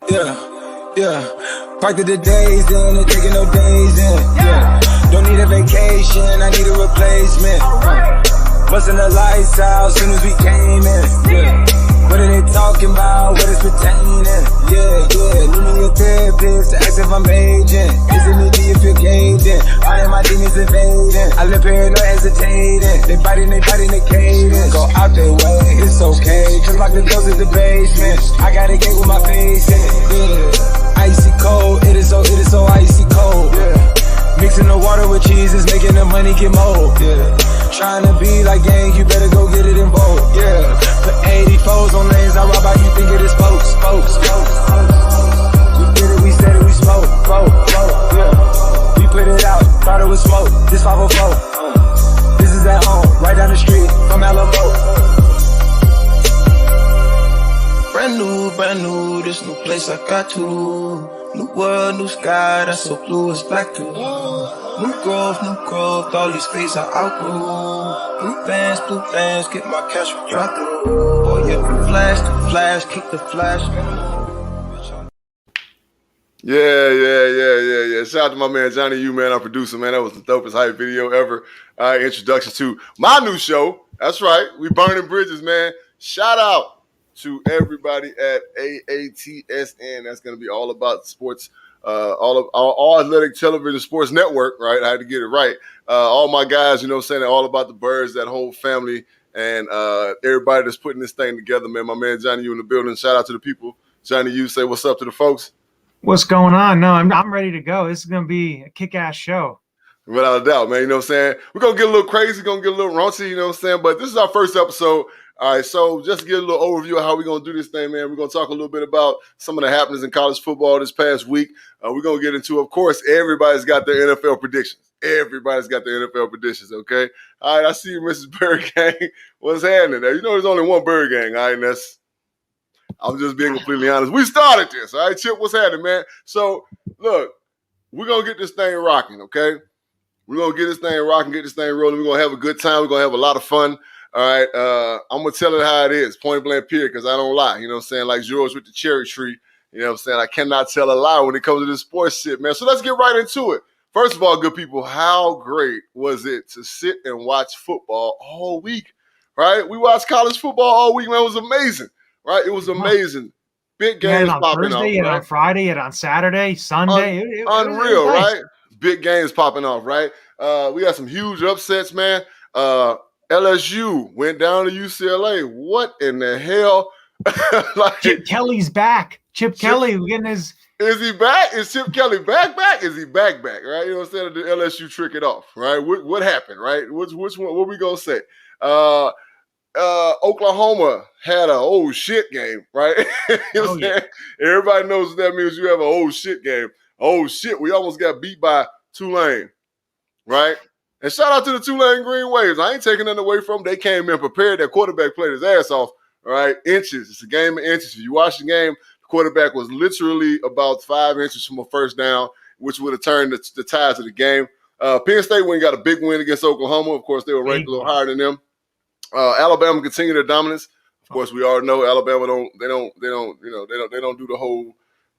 Yeah. Parked the days in and taking no days in. Yeah. Don't need a vacation, I need a replacement. Busting the lights out soon as we came in. Yeah. What are they talking about? What is pertaining? Yeah. Need me a therapist to ask if I'm aging. Is it me if you're gauging? I am my demons invading. I live paranoid hesitating. They biting the cadence. Go out their way, it's okay. Just like the doors in the basement. I got a gate with my face in it. Yeah. Icy cold, it is so icy cold. Yeah. Mixing the water with cheese is making the money get mold. Yeah. Trying to be like gang, you better go get it in vogue. Yeah. Put 84s on lanes, I rob how you think it is spokes. We did it, we said it, we smoke. Yeah. We put it out, thought it was smoke. This 504. This is at home, right down the street from Alamo. Brand new, this new place I got to. New world, new sky, that's so blue, it's black too. New growth, all these space I outgrew. Blue bands, get my cash from drop through. Oh yeah, flash, kick the flash. Yeah. Shout out to my man Johnny U, man, our producer, man. That was the dopest hype video ever. Introduction to my new show. That's right, we burning bridges, man. Shout out to everybody at AATSN. That's going to be all about sports, all athletic television sports network, right? I had to get it right. All my guys, you know what I'm saying, all about the birds, that whole family, and everybody that's putting this thing together, man. My man Johnny U in the building. Shout out to the people. Johnny U, say what's up to the folks. What's going on? No, I'm ready to go. This is going to be a kick-ass show. Without a doubt, man. You know what I'm saying? We're going to get a little crazy, going to get a little raunchy, you know what I'm saying? But this is our first episode. All right, so just to get a little overview of how we're going to do this thing, man, we're going to talk a little bit about some of the happenings in college football this past week. We're going to get into, of course, everybody's got their NFL predictions. Okay? All right, I see you, Mrs. Bird Gang. What's happening there? You know there's only one Bird Gang, all right, and I'm just being completely honest. We started this, all right? Chip, what's happening, man? So, look, we're going to get this thing rocking, okay? We're going to get this thing rocking, get this thing rolling. We're going to have a good time. We're going to have a lot of fun. All right, I'm going to tell it how it is, point blank period, because I don't lie. You know what I'm saying? Like George with the cherry tree. You know what I'm saying? I cannot tell a lie when it comes to this sports shit, man. So let's get right into it. First of all, good people, how great was it to sit and watch football all week, right? We watched college football all week, man. It was amazing, right? It was amazing. Big games popping off. Thursday, on Friday, and on Saturday, Sunday. Unreal, right? Big games popping off, right? We got some huge upsets, man. LSU went down to UCLA. What in the hell? Chip Kelly's back. Chip Kelly getting his. Is he back? Is Chip Kelly back? Is he back? Right? You know what I'm saying? Did LSU trick it off? Right? What happened? Right? Which one? What we gonna say? Oklahoma had an old shit game, right? You know what I'm saying? Everybody knows what that means. You have an old shit game. Oh shit! We almost got beat by Tulane, right? And shout out to the Tulane Green Waves. I ain't taking nothing away from them. They came in prepared. That quarterback played his ass off, all right? Inches. It's a game of inches. If you watch the game, the quarterback was literally about 5 inches from a first down, which would have turned the tides of the game. Penn State went and got a big win against Oklahoma. Of course, they were ranked a little higher than them. Alabama continued their dominance. Of course, we all know Alabama don't do the whole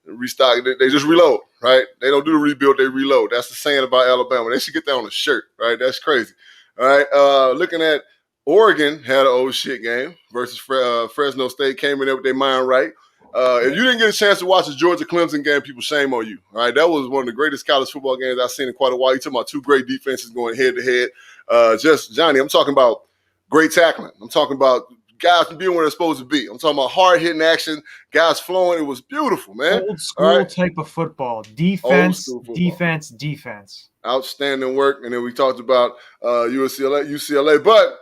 restock. They just reload, right? They don't do the rebuild, they reload. That's the saying about Alabama. They should get that on a shirt, right? That's crazy. All right, looking at Oregon had an old shit game versus Fresno State, came in there with their mind right. If you didn't get a chance to watch the Georgia-Clemson game, people, shame on you. All right, that was one of the greatest college football games I've seen in quite a while. You're talking about two great defenses going head-to-head. Johnny, I'm talking about great tackling. I'm talking about guys being where they're supposed to be. I'm talking about hard-hitting action, guys flowing. It was beautiful, man. Old school type of football. Defense. Outstanding work. And then we talked about UCLA. But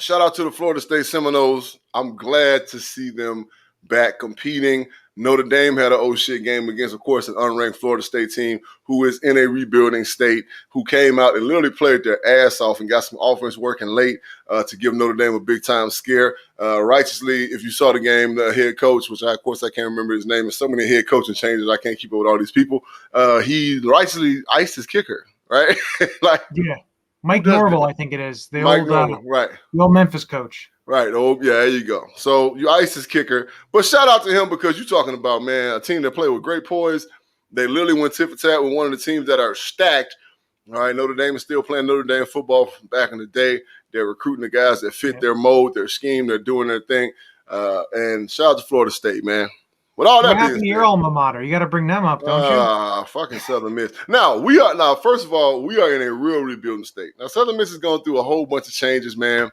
shout out to the Florida State Seminoles. I'm glad to see them back competing. Notre Dame had an old shit game against, of course, an unranked Florida State team who is in a rebuilding state, who came out and literally played their ass off and got some offense working late to give Notre Dame a big-time scare. Righteously, if you saw the game, the head coach, which of course I can't remember his name, and so many head coaching changes, I can't keep up with all these people. He righteously iced his kicker, right? Mike Norvell, I think it is. The old Memphis coach. Right. Oh, yeah, there you go. So you ice his kicker. But shout out to him because you're talking about, man, a team that played with great poise. They literally went tit for tat with one of the teams that are stacked. All right, Notre Dame is still playing Notre Dame football from back in the day. They're recruiting the guys that fit their mold, their scheme. They're doing their thing. And shout out to Florida State, man. With all What that happened being to said, your alma mater? You got to bring them up, don't you? fucking Southern Miss. Now, first of all, we are in a real rebuilding state. Now, Southern Miss is going through a whole bunch of changes, man.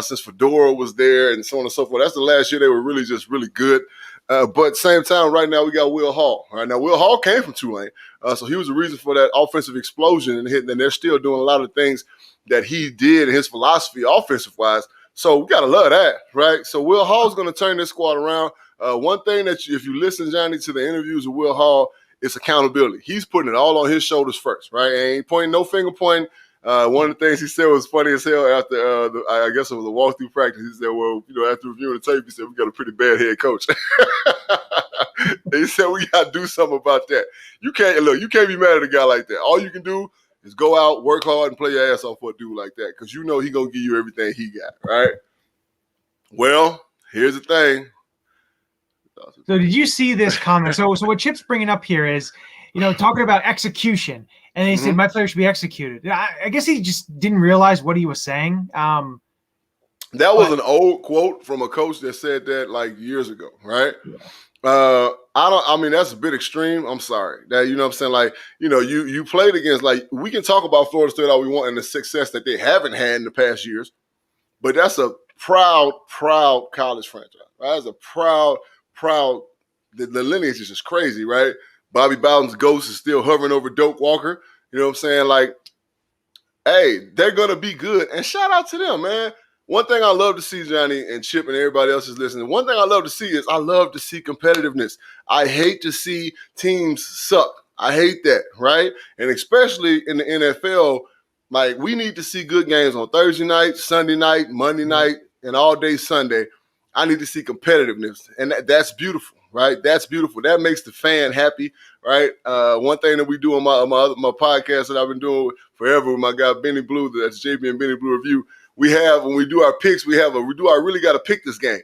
Since Fedora was there and so on and so forth. That's the last year they were really just really good. But same time, right now, we got Will Hall. All right, now, Will Hall came from Tulane. So he was the reason for that offensive explosion and hit. And they're still doing a lot of things that he did in his philosophy offensive-wise. So we got to love that, right? So Will Hall's going to turn this squad around. One thing that if you listen, Johnny, to the interviews with Will Hall, it's accountability. He's putting it all on his shoulders first, right? Ain't pointing, no finger pointing. One of the things he said was funny as hell after, I guess it was a walkthrough practice. He said, well, after reviewing the tape, he said, we got a pretty bad head coach. He said, we got to do something about that. You can't be mad at a guy like that. All you can do is go out, work hard, and play your ass off for a dude like that because he going to give you everything he got, right? Well, here's the thing. So did you see this comment? So what Chip's bringing up here is, talking about execution. And he said, my player should be executed. I guess he just didn't realize what he was saying. That was an old quote from a coach that said that like years ago, right? Yeah. That's a bit extreme. I'm sorry. That, you know what I'm saying? Like, you played against, like, we can talk about Florida State all we want and the success that they haven't had in the past years, but that's a proud college franchise, right? That's a proud, the lineage is just crazy, right? Bobby Bowden's ghost is still hovering over Doak Walker. You know what I'm saying? Like, hey, they're going to be good. And shout out to them, man. One thing I love to see, Johnny and Chip and everybody else is listening, one thing I love to see is I love to see competitiveness. I hate to see teams suck. I hate that, right? And especially in the NFL, like, we need to see good games on Thursday night, Sunday night, Monday night, and all day Sunday. I need to see competitiveness. And that's beautiful. Right, that's beautiful. That makes the fan happy, right? One thing that we do on my podcast that I've been doing forever with my guy Benny Blue, that's JB and Benny Blue Review. We have, when we do our picks, we do I really got to pick this game.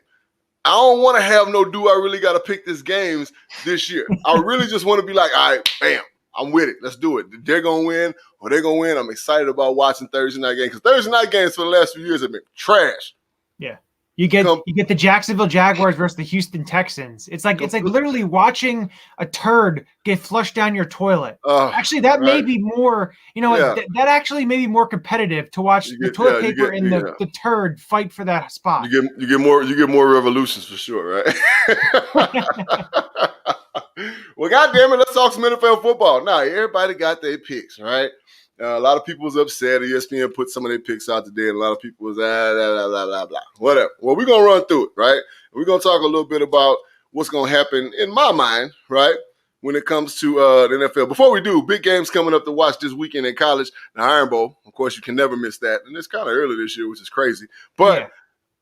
I don't want to have no do I really got to pick this games this year. I really just want to be like, all right, bam, I'm with it. Let's do it. They're gonna win or they're gonna win. I'm excited about watching Thursday night games because Thursday night games for the last few years have been trash. Yeah. You get the Jacksonville Jaguars versus the Houston Texans. It's like literally watching a turd get flushed down your toilet. Actually, that may be more, that actually may be more competitive to watch the toilet paper and the turd fight for that spot. You get more revolutions for sure, right? Well, goddamn it, let's talk some NFL football. Now, everybody got their picks, right? A lot of people was upset. ESPN put some of their picks out today, and a lot of people was blah, blah, blah, blah. Whatever. Well, we're going to run through it, right? We're going to talk a little bit about what's going to happen in my mind, right, when it comes to the NFL. Before we do, big games coming up to watch this weekend in college. The Iron Bowl, of course, you can never miss that. And it's kind of early this year, which is crazy. But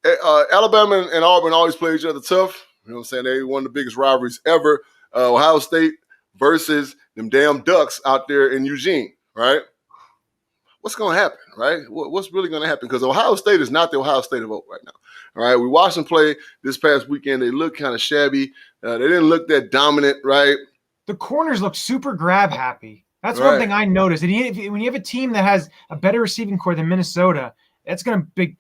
Alabama and Auburn always play each other tough. You know what I'm saying? They one of the biggest rivalries ever. Ohio State versus them damn Ducks out there in Eugene, right? What's going to happen, right? What's really going to happen? Because Ohio State is not the Ohio State of old right now, all right? We watched them play this past weekend. They looked kind of shabby. They didn't look that dominant, right? The corners look super grab happy. That's one thing I noticed. And when you have a team that has a better receiving core than Minnesota, that's going to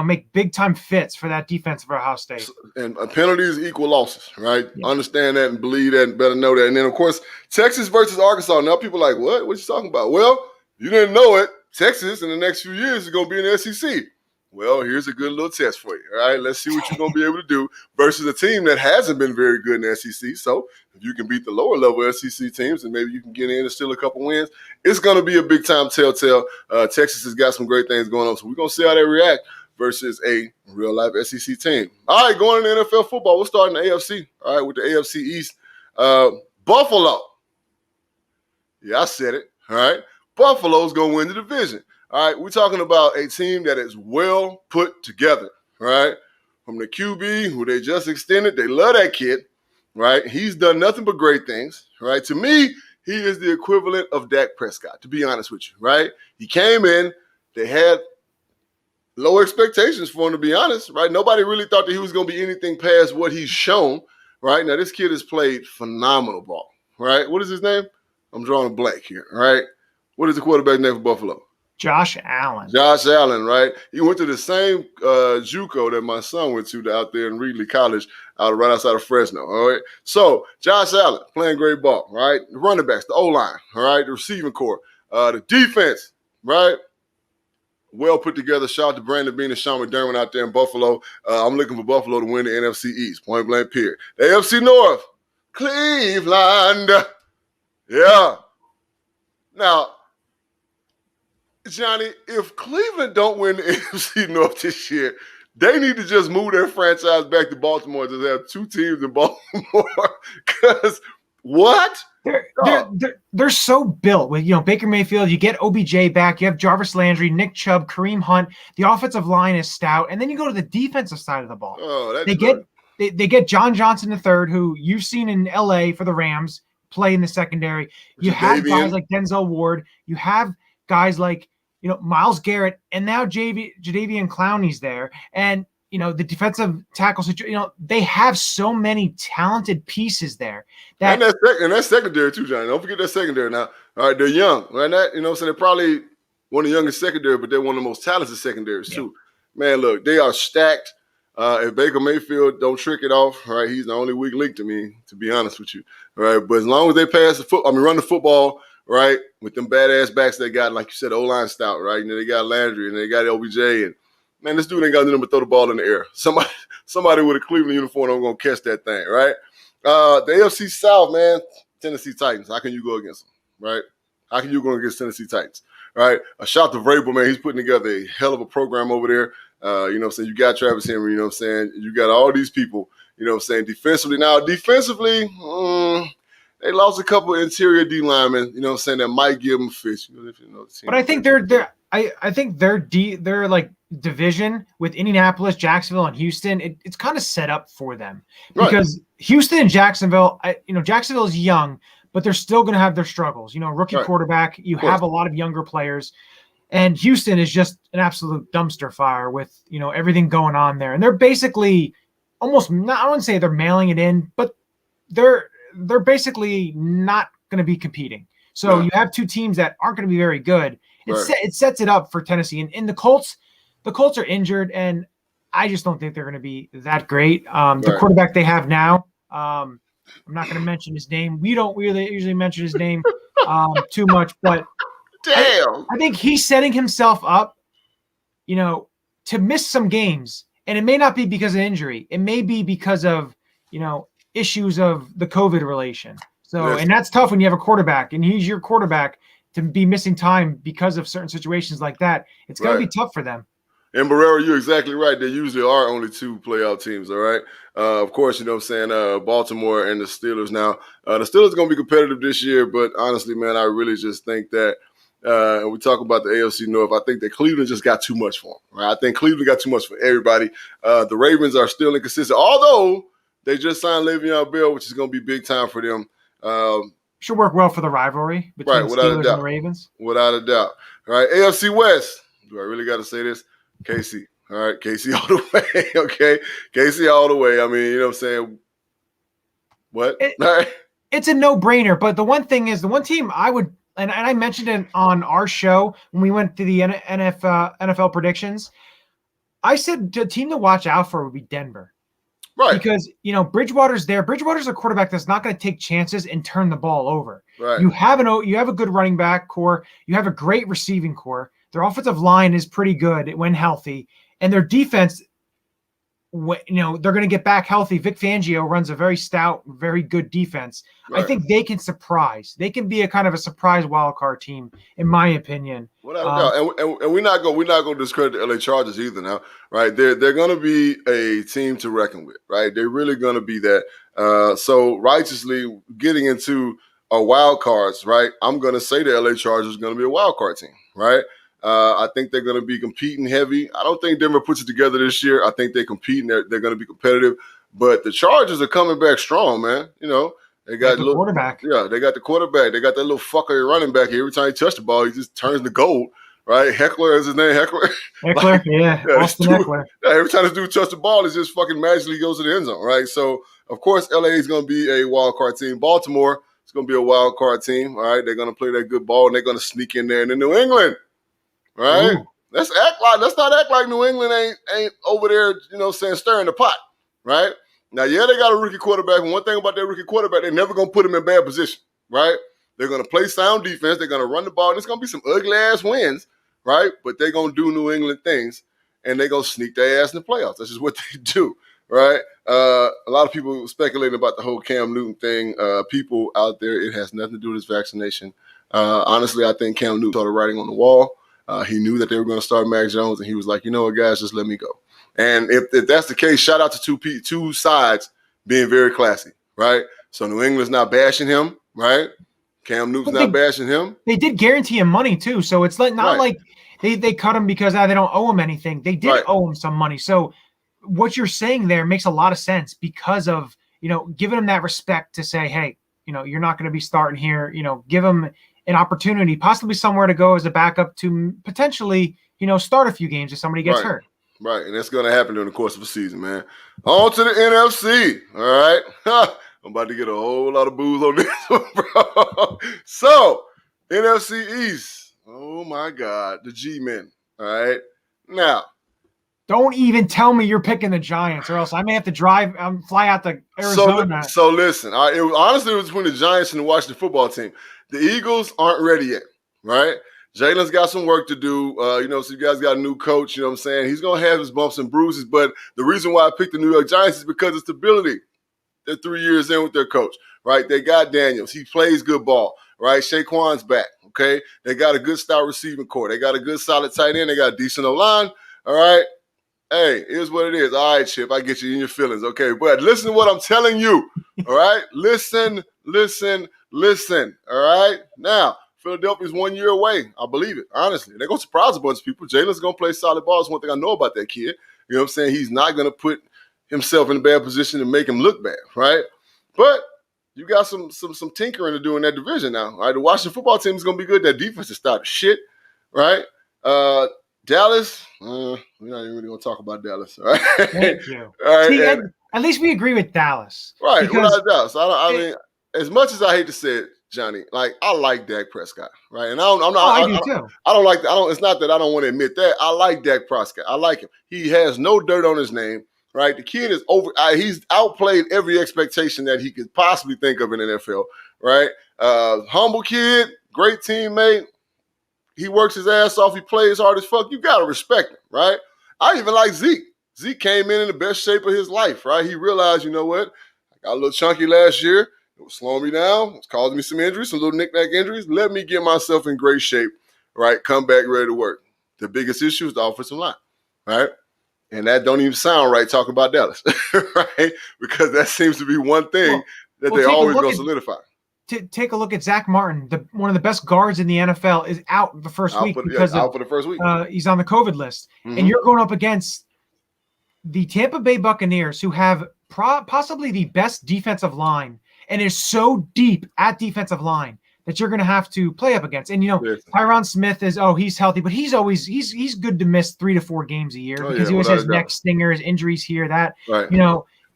make big time fits for that defense of Ohio State. And penalties equal losses, right? Yeah. Understand that and believe that and better know that. And then, of course, Texas versus Arkansas. Now people are like, what? What you talking about? Well, you didn't know it. Texas in the next few years is going to be in the SEC. Well, here's a good little test for you, all right? Let's see what you're going to be able to do versus a team that hasn't been very good in the SEC. So if you can beat the lower level SEC teams and maybe you can get in and steal a couple wins, it's going to be a big-time telltale. Texas has got some great things going on, so we're going to see how they react versus a real-life SEC team. All right, going into NFL football, we'll start in the AFC, all right, with the AFC East. Buffalo. Yeah, I said it, all right? Buffalo's going to win the division. All right, we're talking about a team that is well put together, right? From the QB, who they just extended, they love that kid, right? He's done nothing but great things, right? To me, he is the equivalent of Dak Prescott, to be honest with you, right? He came in, they had low expectations for him, to be honest, right? Nobody really thought that he was going to be anything past what he's shown, right? Now, this kid has played phenomenal ball, right? What is his name? I'm drawing a blank here, right? What is the quarterback name for Buffalo? Josh Allen. Josh Allen, right? He went to the same JUCO that my son went to out there in Reedley College, right outside of Fresno, all right? So, Josh Allen, playing great ball, right? The running backs, the O-line, all right? The receiving core, the defense, right? Well put together. Shout out to Brandon Bean and Sean McDermott out there in Buffalo. I'm looking for Buffalo to win the NFC East, point blank period. The AFC North, Cleveland. Yeah. Now, Johnny, if Cleveland don't win the AFC North this year, they need to just move their franchise back to Baltimore and just have two teams in Baltimore. Because what? They're so built with, Baker Mayfield. You get OBJ back. You have Jarvis Landry, Nick Chubb, Kareem Hunt. The offensive line is stout, and then you go to the defensive side of the ball. Oh, that's they get John Johnson III, who you've seen in LA for the Rams play in the secondary. You have guys like Denzel Ward. You have guys like Myles Garrett, and now Jadeveon Clowney's there, and the defensive tackle situation. They have so many talented pieces there. And that's secondary too, Johnny. Don't forget that secondary now. All right, they're young, right? So they're probably one of the youngest secondary, but they're one of the most talented secondaries too. Man, look, they are stacked. If Baker Mayfield don't trick it off, right, he's the only weak link to me, to be honest with you. All right, but as long as they run the football, right, with them badass backs they got, like you said, O-line stout, right? They got Landry and they got OBJ, and man, this dude ain't got nothing but throw the ball in the air. Somebody with a Cleveland uniform I'm gonna catch that thing, right? The AFC South, man, Tennessee Titans. How can you go against them, right? How can you go against Tennessee Titans, right? A shout to Vrabel, man. He's putting together a hell of a program over there. You got Travis Henry, you got all these people, defensively. Now, defensively, they lost a couple of interior D linemen, that might give them a fish. But I think I think their like division with Indianapolis, Jacksonville, and Houston, it's kind of set up for them because Houston and Jacksonville, Jacksonville is young, but they're still going to have their struggles. Rookie quarterback, you have a lot of younger players, and Houston is just an absolute dumpster fire with everything going on there, and they're basically almost not. I wouldn't say they're mailing it in, but they're basically not going to be competing. So you have two teams that aren't going to be very good. It sets it up for Tennessee. And the Colts are injured, and I just don't think they're going to be that great. The quarterback they have now, I'm not going to mention his name. We don't really usually mention his name too much, but damn, I think he's setting himself up, to miss some games. And it may not be because of injury. It may be because of, issues of the COVID relation. So, and that's tough when you have a quarterback and he's your quarterback to be missing time because of certain situations like that. It's going to be tough for them. And Barrera, you're exactly right. There usually are only two playoff teams, all right? Of course, Baltimore and the Steelers. Now, the Steelers are going to be competitive this year, but honestly, man, I really just think that and we talk about the AFC North, I think that Cleveland just got too much for them, right? I think Cleveland got too much for everybody. The Ravens are still inconsistent, although they just signed Le'Veon Bell, which is going to be big time for them. Should work well for the rivalry between the Steelers and the Ravens. Without a doubt. All right, AFC West. Do I really got to say this? KC. All right, KC all the way, okay? KC all the way. I mean, you know what I'm saying? What? All right. It's a no-brainer, but the one thing is, the one team I would – and I mentioned it on our show when we went to the NFL predictions. I said the team to watch out for would be Denver. Right. Because, Bridgewater's there. Bridgewater's a quarterback that's not going to take chances and turn the ball over. Right. You have a good running back core. You have a great receiving core. Their offensive line is pretty good when healthy. And their defense, they're going to get back healthy. Vic Fangio runs a very stout, very good defense. Right. I think they can surprise. They can be a kind of a surprise wild card team, in my opinion. Without a doubt. And we're not going to discredit the LA Chargers either now, right? They're going to be a team to reckon with, right? They're really going to be that. So righteously getting into a wild cards, right? I'm going to say the LA Chargers is going to be a wild card team, right? I think they're going to be competing heavy. I don't think Denver puts it together this year. I think they compete and they're going to be competitive. But the Chargers are coming back strong, man. They got the quarterback. Yeah, they got the quarterback. They got that little fucker running back here. Every time he touches the ball, he just turns to gold, right? Heckler is his name, Heckler. Eckler, yeah, Austin Eckler. Every time this dude touches the ball, it just fucking magically goes to the end zone, right? So, of course, LA is going to be a wild card team. Baltimore is going to be a wild card team, all right? They're going to play that good ball, and they're going to sneak in there. And then New England, right? Ooh. Let's not act like New England ain't over there, stirring the pot, right? Now, yeah, they got a rookie quarterback, and one thing about that rookie quarterback, they're never going to put him in bad position, right? They're going to play sound defense. They're going to run the ball, and it's going to be some ugly-ass wins, right? But they're going to do New England things, and they're going to sneak their ass in the playoffs. That's just what they do, right? A lot of people speculating about the whole Cam Newton thing. People out there, it has nothing to do with his vaccination. Honestly, I think Cam Newton saw the writing on the wall. He knew that they were going to start Mac Jones, and he was like, you know what, guys, just let me go. And if that's the case, shout out to two sides being very classy, right? So New England's not bashing him, right? Cam Newton's not bashing him. They did guarantee him money, too. So it's not like they cut him because they don't owe him anything. They did owe him some money. So what you're saying there makes a lot of sense because of, giving him that respect to say, hey, you're not going to be starting here. Give him an opportunity, possibly somewhere to go as a backup to potentially, start a few games if somebody gets hurt. Right, and that's going to happen during the course of the season, man. On to the NFC, all right? I'm about to get a whole lot of booze on this one, bro. So, NFC East, oh, my God, the G-Men, all right? Now. Don't even tell me you're picking the Giants, or else I may have to fly out to Arizona. So listen, it was between the Giants and the Washington football team. The Eagles aren't ready yet, right? Jalen's got some work to do. So you guys got a new coach, you know what I'm saying? He's going to have his bumps and bruises, but the reason why I picked the New York Giants is because of stability. They're 3 years in with their coach, right? They got Daniels. He plays good ball, right? Shaquan's back, okay? They got a good style receiving core. They got a good solid tight end. They got a decent O-line, all right? Hey, here's what it is. All right, Chip, I get you in your feelings, okay? But listen to what I'm telling you, all right? Listen, all right? Now, Philadelphia's 1 year away. I believe it, honestly. They're going to surprise a bunch of people. Jalen's going to play solid ball. That's one thing I know about that kid. You know what I'm saying? He's not going to put himself in a bad position and make him look bad, right? But you got some tinkering to do in that division now, right? The Washington football team is going to be good. That defense is starting shit, right? Dallas, we're not even really going to talk about Dallas, all right? Thank you. All right, See, at least we agree with Dallas. Right, without Dallas. I mean, as much as I hate to say it, Johnny, like, I like Dak Prescott, right? And I do too. It's not that I don't want to admit that. I like Dak Prescott. I like him. He has no dirt on his name, right? The kid is he's outplayed every expectation that he could possibly think of in the NFL, right? Humble kid, great teammate. He works his ass off. He plays hard as fuck. You got to respect him, right? I even like Zeke. Zeke came in the best shape of his life, right? He realized, you know what? I got a little chunky last year. It was slowing me down. It was causing me some injuries, some little knick-knack injuries. Let me get myself in great shape, right? Come back ready to work. The biggest issue is the offensive line, right? And that don't even sound right talking about Dallas, right? Because that seems to be one thing that they always go solidify. Take a look at Zach Martin, one of the best guards in the NFL, is out the first week because he's on the COVID list. Mm-hmm. And you're going up against the Tampa Bay Buccaneers, who have possibly the best defensive line and is so deep at defensive line that you're going to have to play up against. And, Tyron Smith he's healthy, but he's good to miss 3 to 4 games a year because he always has neck stingers, injuries here, that. Right.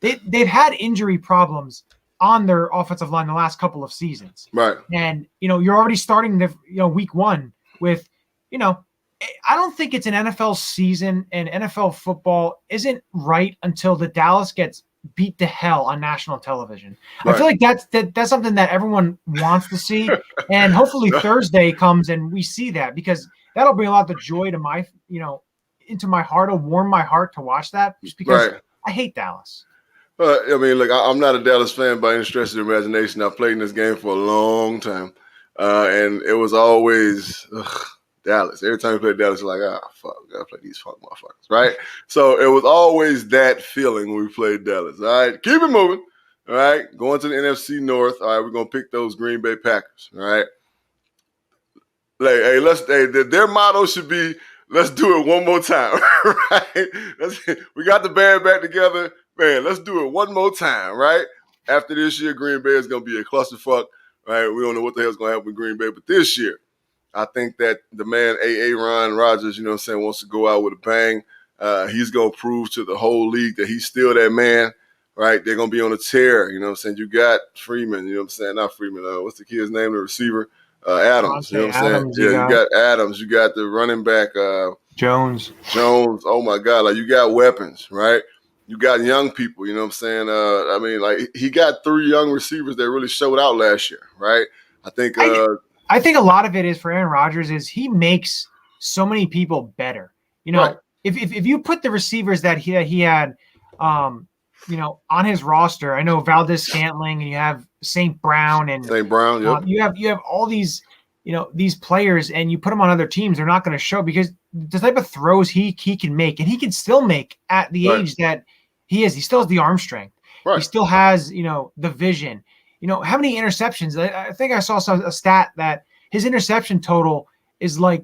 They've had injury problems on their offensive line the last couple of seasons. Right. And, you're already starting week 1 with, I don't think it's an NFL season, and NFL football isn't right until the Dallas gets beat to hell on national television. Right. I feel like that's something that everyone wants to see. And hopefully Thursday comes and we see that, because that'll bring a lot of joy to my, into my heart. It'll warm my heart to watch that, just because I hate Dallas. I mean, look, I'm not a Dallas fan by any stretch of the imagination. I've played in this game for a long time. And it was always Dallas. Every time we played Dallas, you're like, fuck, we gotta play these fuck motherfuckers, right? So it was always that feeling when we played Dallas. All right, keep it moving. All right, going to the NFC North. All right, we're gonna pick those Green Bay Packers. All right, their motto should be, let's do it one more time, right? We got the band back together, man. Let's do it one more time, right? After this year, Green Bay is gonna be a clusterfuck, right? We don't know what the hell's gonna happen with Green Bay, but this year, I think that the man Aaron Rodgers, you know what I'm saying, wants to go out with a bang. He's going to prove to the whole league that he's still that man, right? They're going to be on a tear, you know what I'm saying? You got Freeman, you know what I'm saying? Not Freeman. What's the kid's name, the receiver? Adams, you know what I'm saying? Yeah, you got Adams. You got the running back. Jones. Oh, my God. Like, you got weapons, right? You got young people, you know what I'm saying? I mean, like, he got 3 young receivers that really showed out last year, right? I think a lot of it is for Aaron Rodgers is he makes so many people better. You know, right. if you put the receivers that he had, you know, on his roster, I know Valdez Scantling and you have St. Brown and yep. You have all these, you know, these players, and you put them on other teams, they're not going to show because the type of throws he can make, and he can still make at the age that he is. He still has the arm strength. Right. He still has, you know, the vision. You know, how many interceptions? I think I saw a stat that his interception total is like,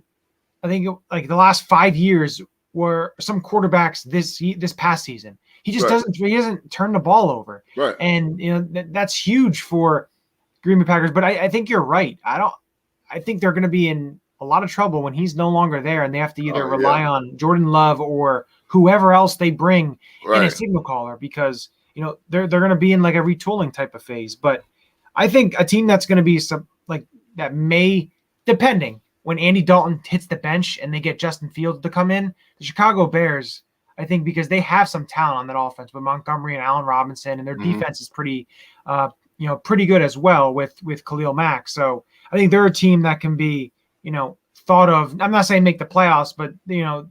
I think like the last 5 years were some quarterbacks this past season. He just doesn't turn the ball over. Right. And, you know, that's huge for Green Bay Packers. But I think you're right. I think they're going to be in a lot of trouble when he's no longer there, and they have to either rely on Jordan Love or whoever else they bring in a signal caller, because, you know, they're going to be in like a retooling type of phase. But I think a team that's going to be that may, depending when Andy Dalton hits the bench and they get Justin Fields to come in, the Chicago Bears, I think, because they have some talent on that offense with Montgomery and Allen Robinson, and their defense is pretty good as well with Khalil Mack. So I think they're a team that can be, you know, thought of. I'm not saying make the playoffs, but, you know,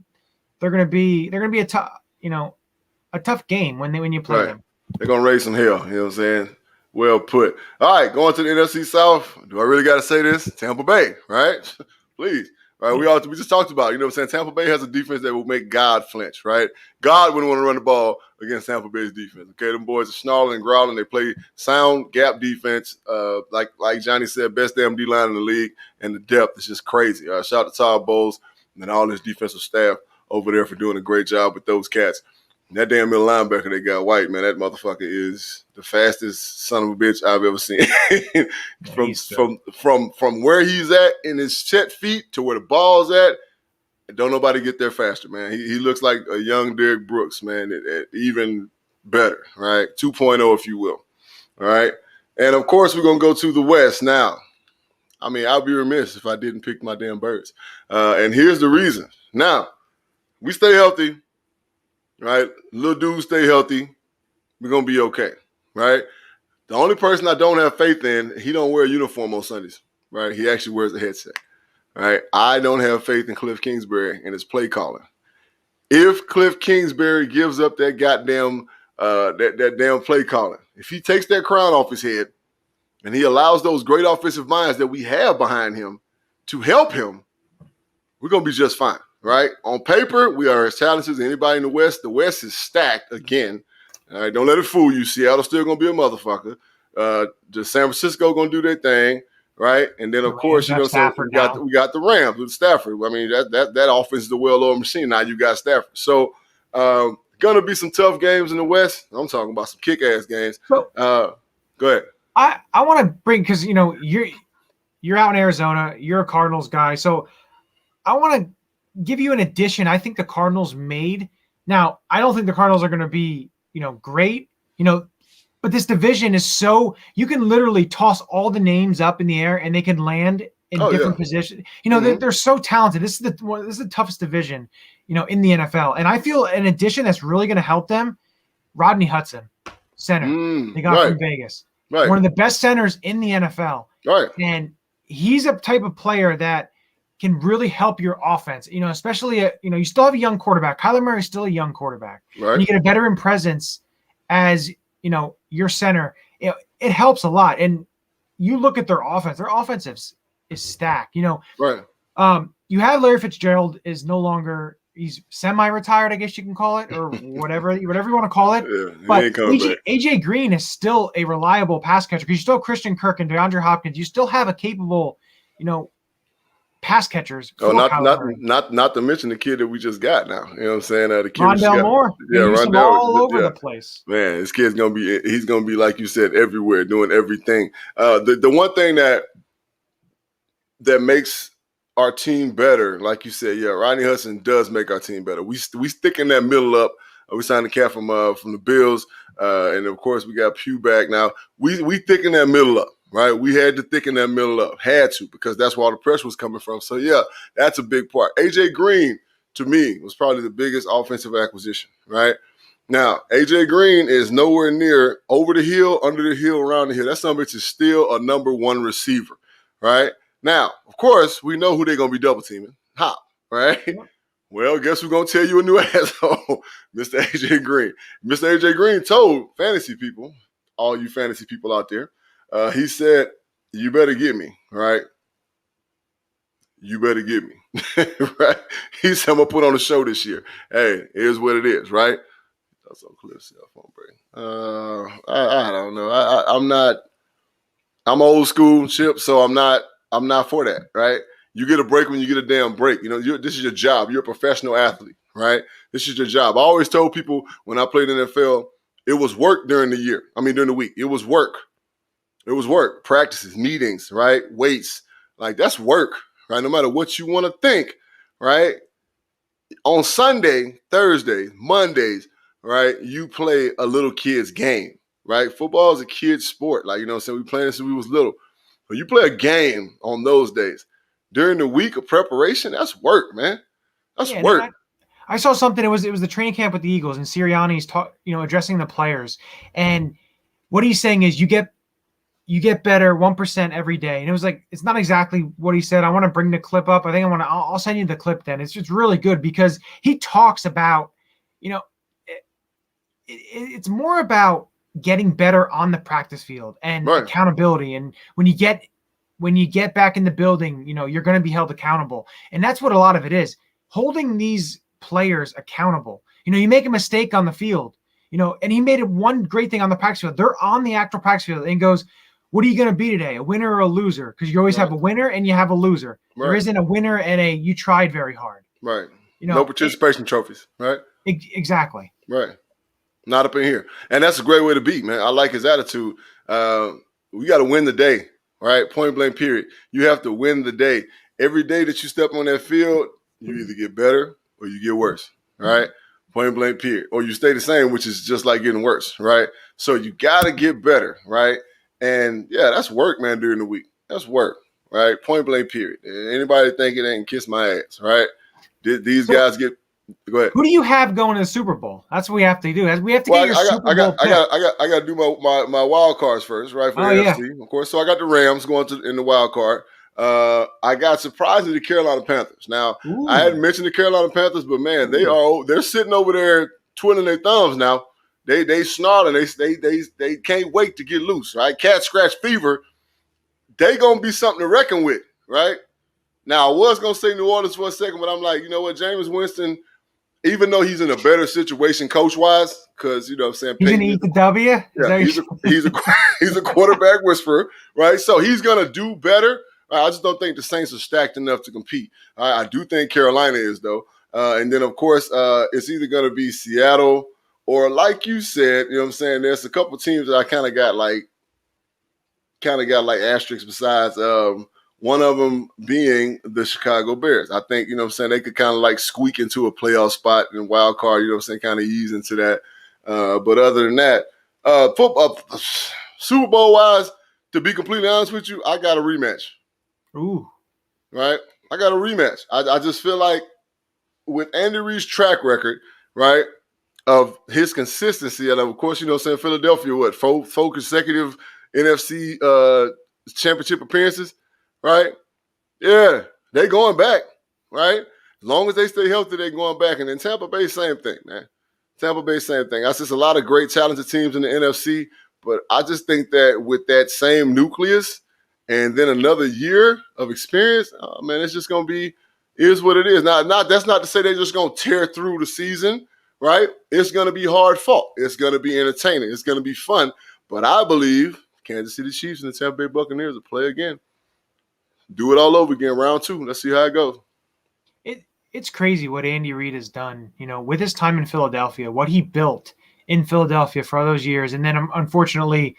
they're going to be a tough game when you play them. They're going to raise some hell. You know what I'm saying? Well put. All right, going to the NFC South. Do I really got to say this? Tampa Bay, right? Please. Right, we just talked about, you know what I'm saying? Tampa Bay has a defense that will make God flinch, right? God wouldn't want to run the ball against Tampa Bay's defense. Okay, them boys are snarling and growling. They play sound gap defense. Like Johnny said, best damn D-line in the league, and the depth is just crazy. Shout out to Todd Bowles and all his defensive staff over there for doing a great job with those cats. And that damn middle linebacker they got, White, man, that motherfucker is the fastest son of a bitch I've ever seen. From where he's at in his set feet to where the ball's at, don't nobody get there faster, man. He looks like a young Derrick Brooks, man, even better, right? 2.0, if you will, all right? And, of course, we're going to go to the West now. I mean, I'd be remiss if I didn't pick my damn birds. And here's the reason. Now, we stay healthy. Right, little dudes stay healthy, we're gonna be okay. Right, the only person I don't have faith in, he don't wear a uniform on Sundays. Right, he actually wears a headset. Right, I don't have faith in Cliff Kingsbury and his play calling. If Cliff Kingsbury gives up that goddamn that damn play calling, if he takes that crown off his head and he allows those great offensive minds that we have behind him to help him, we're gonna be just fine. Right? On paper, we are as talented as anybody in the West. The West is stacked again. All right, don't let it fool you. Seattle's still going to be a motherfucker. The San Francisco going to do their thing, right? And then, of course, you know, so we got the Rams with Stafford. I mean, that offense is the well-oiled machine. Now you got Stafford. So, going to be some tough games in the West. I'm talking about some kick-ass games. So, go ahead. I want to bring, because, you know, you're out in Arizona. You're a Cardinals guy. So, I want to give you an addition I think the Cardinals made. Now, I don't think the Cardinals are going to be, you know, great, you know, but this division is so, you can literally toss all the names up in the air and they can land in different positions. You know, they're so talented. This is the toughest division, you know, in the NFL. And I feel an addition that's really going to help them, Rodney Hudson, center. They got from Vegas. Right. One of the best centers in the NFL. Right. And he's a type of player that can really help your offense, you know, especially, you know, you still have a young quarterback. Kyler Murray is still a young quarterback. Right. And you get a veteran presence as, you know, your center. You know, it helps a lot. And you look at their offense is stacked, you know. Right. You have Larry Fitzgerald is no longer, he's semi-retired, I guess you can call it, or whatever you want to call it. Yeah, but AJ Green is still a reliable pass catcher because you still have Christian Kirk and DeAndre Hopkins. You still have a capable, you know, pass catchers. Not to mention the kid that we just got now. You know what I'm saying? The kid Rondell Moore. Yeah, Rondell all over the place. Man, this kid's he's gonna be, like you said, everywhere, doing everything. The one thing that makes our team better, like you said, yeah, Rodney Hudson does make our team better. We sticking that middle up. We signed a cat from the Bills, and of course we got Pugh back now. We thicken that middle up, right? We had to thicken that middle up, had to, because that's where all the pressure was coming from. So yeah, that's a big part. AJ Green, to me, was probably the biggest offensive acquisition, right? Now, AJ Green is nowhere near over the hill, under the hill, around the hill. That son of a bitch is still a number one receiver, right? Now, of course, we know who they're going to be double teaming. Hop, right? Yeah. Well, guess who's going to tell you a new asshole? Mr. AJ Green. Mr. AJ Green told fantasy people, all you fantasy people out there, he said, you better get me, right? You better get me, right? He said, I'm going to put on a show this year. Hey, here's what it is, right? That's on Cliff's cell phone break. I don't know. I'm old school, Chip, so I'm not for that, right? You get a break when you get a damn break. You know, this is your job. You're a professional athlete, right? This is your job. I always told people when I played in the NFL, it was work during the week. It was work. It was work. Practices, meetings, right? Weights. Like, that's work, right? No matter what you want to think, right? On Sunday, Thursday, Mondays, right, you play a little kid's game, right? Football is a kid's sport. Like, you know what I'm saying? We playing this since we was little. But you play a game on those days. During the week of preparation, that's work, man. That's work. I saw something. It was the training camp with the Eagles, and Sirianni's addressing the players. And what he's saying is you get better 1% every day. And it was like, it's not exactly what he said. I want to bring the clip up. I'll send you the clip then. It's just really good because he talks about, it's more about getting better on the practice field and accountability. And when you get back in the building, you're going to be held accountable. And that's what a lot of it is, holding these players accountable. You make a mistake on the field, and he made it one great thing on the practice field. They're on the actual practice field and goes, what are you going to be today? A winner or a loser? Because you always have a winner and you have a loser. There isn't a winner and you tried very hard. Right. No participation trophies. Right. Exactly. Right. Not up in here. And that's a great way to be, man. I like his attitude. We got to win the day, right? Point blank, period. You have to win the day. Every day that you step on that field, you either get better or you get worse, right? Point blank, period. Or you stay the same, which is just like getting worse, right? So you got to get better, right? And, yeah, that's work, man, during the week. That's work, right? Point blank, period. Anybody think it ain't kiss my ass, right? These guys get – go ahead. Who do you have going to the Super Bowl? That's what we have to do. We have to get your Super Bowl pick. I got to do my wild cards first, right, for the NFC, of course. So I got the Rams going in the wild card. I got surprisingly the Carolina Panthers. Now, I hadn't mentioned the Carolina Panthers, but, man, they're sitting over there twiddling their thumbs now. They snarling. They can't wait to get loose, right? Cat scratch fever. They going to be something to reckon with, right? Now, I was going to say New Orleans for a second, but I'm like, you know what, Jameis Winston, even though he's in a better situation coach-wise, because, I'm saying, he's going to eat the W? Yeah, he's a quarterback whisperer, right? So he's going to do better. I just don't think the Saints are stacked enough to compete. I do think Carolina is, though. And then, of course, it's either going to be Seattle or, like you said, there's a couple teams that I kind of got like asterisks besides one of them being the Chicago Bears. I think, they could kind of like squeak into a playoff spot in wild card, kind of ease into that. But other than that, football, Super Bowl-wise, to be completely honest with you, I got a rematch. Ooh. Right? I got a rematch. I just feel like with Andy Reid's track record, right, of his consistency, and of course, Philadelphia, four consecutive NFC championship appearances, right? Yeah, they going back, right? As long as they stay healthy, they're going back. And then Tampa Bay, same thing, man. Tampa Bay, same thing. I see a lot of great talented teams in the NFC, but I just think that with that same nucleus and then another year of experience, oh, man, it's just going to be, is what it is. Now, that's not to say they're just going to tear through the season, right? It's going to be hard fought. It's going to be entertaining. It's going to be fun. But I believe Kansas City Chiefs and the Tampa Bay Buccaneers will play again. Do it all over again, round 2. Let's see how it goes. It's crazy what Andy Reid has done, with his time in Philadelphia, what he built in Philadelphia for all those years. And then, unfortunately,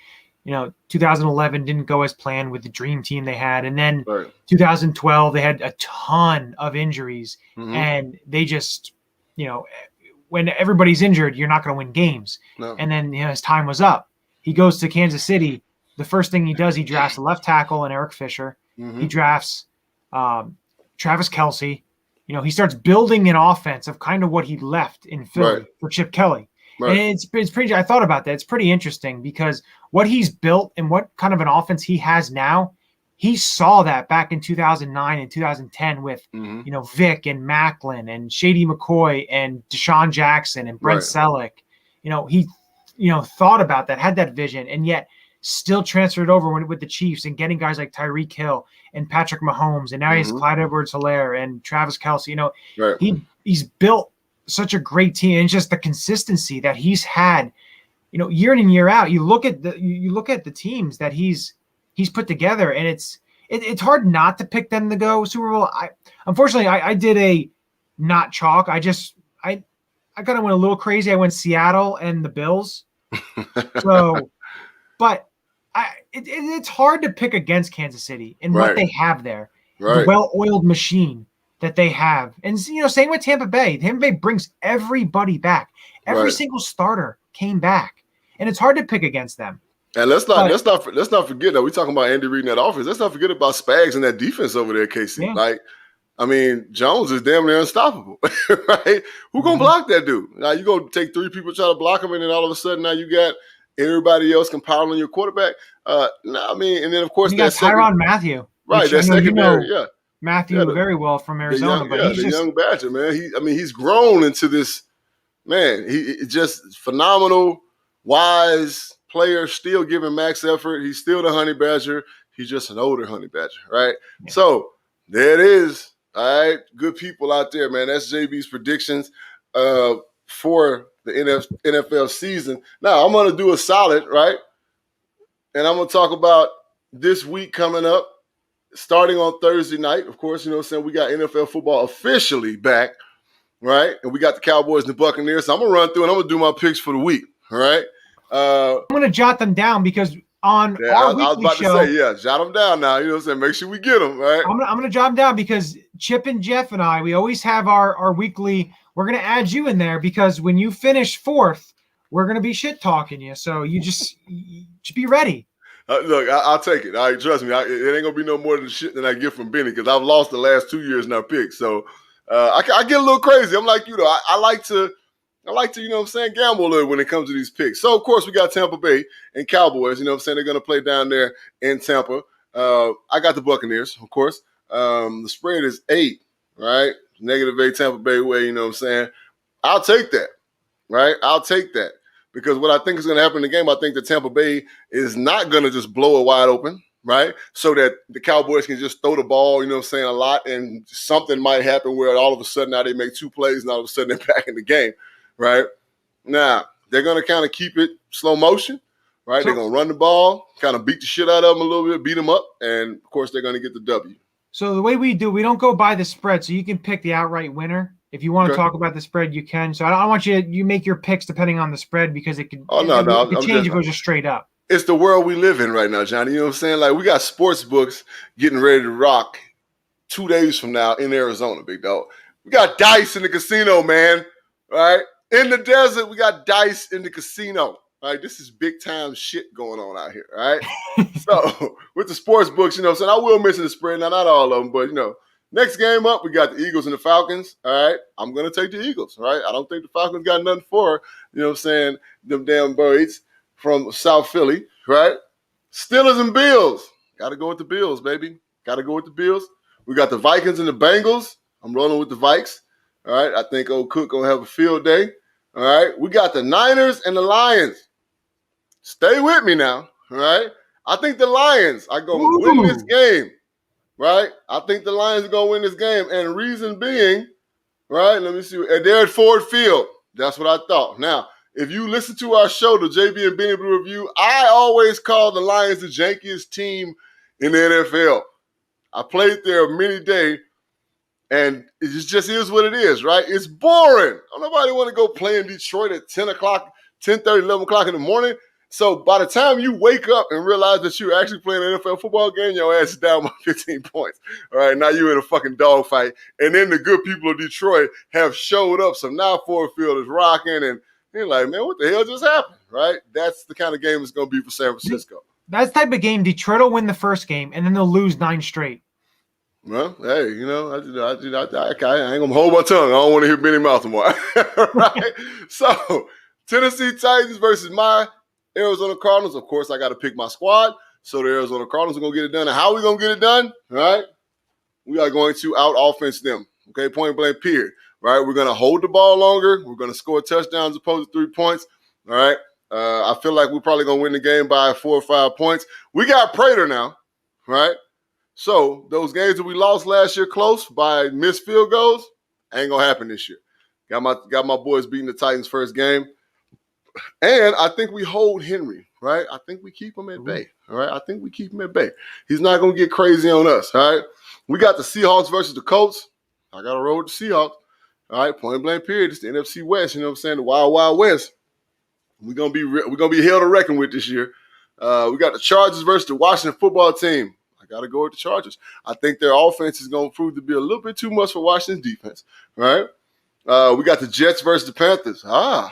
2011 didn't go as planned with the dream team they had. And then 2012, they had a ton of injuries. And they just, when everybody's injured, you're not going to win games. No. And then his time was up. He goes to Kansas City. The first thing he does, he drafts a left tackle and Eric Fisher. He drafts Travis Kelce. He starts building an offense of kind of what he left in Philly for Chip Kelly. And it's pretty. I thought about that. It's pretty interesting because what he's built and what kind of an offense he has now, he saw that back in 2009 and 2010 with Vic and Macklin and Shady McCoy and Deshaun Jackson and Brent Selleck. He thought about that, had that vision, and yet still transferred over with the Chiefs and getting guys like Tyreek Hill and Patrick Mahomes, and now he has Clyde Edwards-Helaire and Travis Kelce. He's built such a great team, and just the consistency that he's had, year in and year out. You look at the teams that he's put together, and it's hard not to pick them to go Super Bowl. Unfortunately, I did a not chalk. I kind of went a little crazy. I went Seattle and the Bills. So, but it's hard to pick against Kansas City and what they have there, the well-oiled machine that they have. And, same with Tampa Bay. Tampa Bay brings everybody back. Every single starter came back. And it's hard to pick against them. And let's not forget that we're talking about Andy Reid in that offense. Let's not forget about Spags and that defense over there, Casey. Yeah. Jones is damn near unstoppable, right? Who gonna block that dude? Now you gonna take 3 people try to block him, and then all of a sudden now you got everybody else compiling your quarterback. And then of course you got Tyrann Mathieu, right? That secondary, Matthew very well from Arizona, but he's the young Badger, man. He's grown into this man. He just phenomenal, wise player, still giving max effort. He's still the Honey Badger. He's just an older Honey Badger, right? Yeah. So there it is. All right, good people out there, man. That's JB's predictions for the NFL season. Now I'm gonna do a solid, right? And I'm gonna talk about this week coming up. Starting on Thursday night, of course, we got NFL football officially back, right? And we got the Cowboys and the Buccaneers. So I'm going to run through and I'm going to do my picks for the week, all right? I'm going to jot them down because on our weekly show. Jot them down now. Make sure we get them, right? I'm going to jot them down because Chip and Jeff and I, we always have our weekly. We're going to add you in there because when you finish 4th, we're going to be shit talking you. So you just be ready. Look, I'll take it. All right, trust me. It ain't gonna be no more than shit than I get from Benny because I've lost the last 2 years in our picks. So I get a little crazy. I'm like you though. I like to gamble a little when it comes to these picks. So of course we got Tampa Bay and Cowboys. They're gonna play down there in Tampa. I got the Buccaneers, of course. The spread is 8, right? -8 Tampa Bay way. I'll take that, right? I'll take that. Because what I think is going to happen in the game, I think that Tampa Bay is not going to just blow it wide open, right? So that the Cowboys can just throw the ball, a lot, and something might happen where all of a sudden now they make 2 plays and all of a sudden they're back in the game, right? Now, they're going to kind of keep it slow motion, right? They're going to run the ball, kind of beat the shit out of them a little bit, beat them up, and, of course, they're going to get the W. So the way we don't go by the spread, so you can pick the outright winner. If you want to talk about the spread, you can. So I don't want you make your picks depending on the spread because it could change if it was just straight up. It's the world we live in right now, Johnny. You know what I'm saying? Like we got sports books getting ready to rock 2 days from now in Arizona, big dog. We got dice in the casino, man. Right? In the desert, we got dice in the casino. Right? This is big time shit going on out here, right? So with the sports books, I will mention the spread. Now, not all of them, but next game up, we got the Eagles and the Falcons. All right. I'm going to take the Eagles, right? I don't think the Falcons got nothing for, them damn birds from South Philly, right? Steelers and Bills. Got to go with the Bills, baby. Got to go with the Bills. We got the Vikings and the Bengals. I'm rolling with the Vikes. All right. I think old Cook going to have a field day. All right. We got the Niners and the Lions. Stay with me now. All right. I think the Lions are going to win this game. Right? I think the Lions are going to win this game. And reason being, right, let me see. And they're at Ford Field. That's what I thought. Now, if you listen to our show, the JB and Benny Blue Review, I always call the Lions the jankiest team in the NFL. I played there many days, and it just is what it is, right? It's boring. Don't nobody want to go play in Detroit at 10 o'clock, 10:30, 11 o'clock in the morning. So by the time you wake up and realize that you're actually playing an NFL football game, your ass is down by 15 points. All right, now you're in a fucking dogfight. And then the good people of Detroit have showed up. So now Ford Field is rocking. And you're like, man, what the hell just happened? Right? That's the kind of game it's going to be for San Francisco. That's the type of game Detroit will win the first game, and then they'll lose 9 straight. Well, hey, you know, I ain't going to hold my tongue. I don't want to hear Benny Mouthmore. Right? So, Tennessee Titans versus my Arizona Cardinals. Of course, I got to pick my squad. So the Arizona Cardinals are going to get it done. And how are we going to get it done? All right? We are going to out-offense them. Okay? Point blank, period. Right? We're going to hold the ball longer. We're going to score touchdowns opposed to 3 points. All right? I feel like we're probably going to win the game by 4 or 5 points. We got Prater now. Right? So those games that we lost last year close by missed field goals ain't going to happen this year. Got my boys beating the Titans first game. And I think we hold Henry, right? I think we keep him at bay, all right? I think we keep him at bay. He's not going to get crazy on us, all right? We got the Seahawks versus the Colts. I got to roll with the Seahawks, all right? Point blank period. It's the NFC West, you know what I'm saying? The Wild Wild West. We're gonna be held to reckon with this year. We got the Chargers versus the Washington football team. I got to go with the Chargers. I think their offense is going to prove to be a little bit too much for Washington's defense, right? We got the Jets versus the Panthers. Right?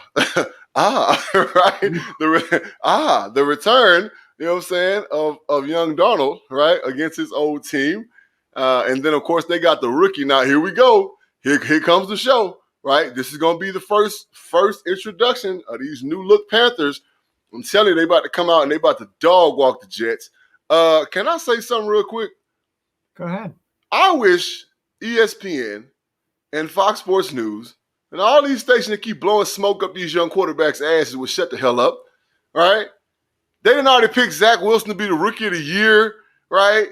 The return, you know what I'm saying, of young Darnold, right, against his old team. And then, of course, they got the rookie. Now, here we go. Here comes the show, right? This is going to be the first introduction of these new-look Panthers. I'm telling you, they about to come out and they about to dog walk the Jets. Can I say something real quick? Go ahead. I wish ESPN and Fox Sports News and all these stations that keep blowing smoke up these young quarterbacks' asses would shut the hell up, right? They didn't already pick Zach Wilson to be the rookie of the year, right?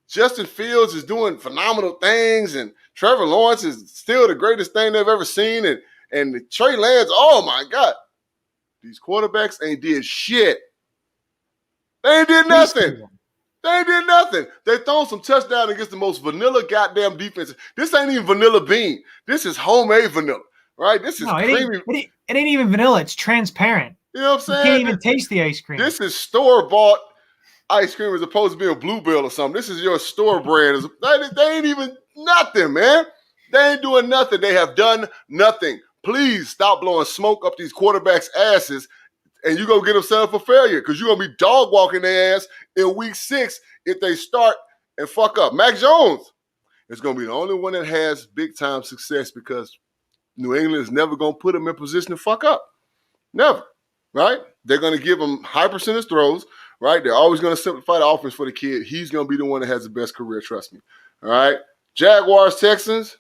Justin Fields is doing phenomenal things, and Trevor Lawrence is still the greatest thing they've ever seen, and Trey Lance, oh my God. These quarterbacks ain't did shit. They ain't did nothing. They ain't did nothing. They thrown some touchdowns against the most vanilla goddamn defense. This ain't even vanilla bean. This is homemade vanilla, right? This is creamy. It ain't even vanilla. It's transparent. You know what I'm saying? You can't even taste the ice cream. This is store-bought ice cream as opposed to being Bluebell or something. This is your store brand. They ain't even nothing, man. They ain't doing nothing. They have done nothing. Please stop blowing smoke up these quarterbacks' asses, and you're going to get them set up for failure because you're going to be dog walking their ass in week 6 if they start and fuck up. Mac Jones is going to be the only one that has big-time success because New England is never going to put him in position to fuck up. Never, right? They're going to give him high percentage throws, right? They're always going to simplify the offense for the kid. He's going to be the one that has the best career, trust me. All right? Jaguars, Texans.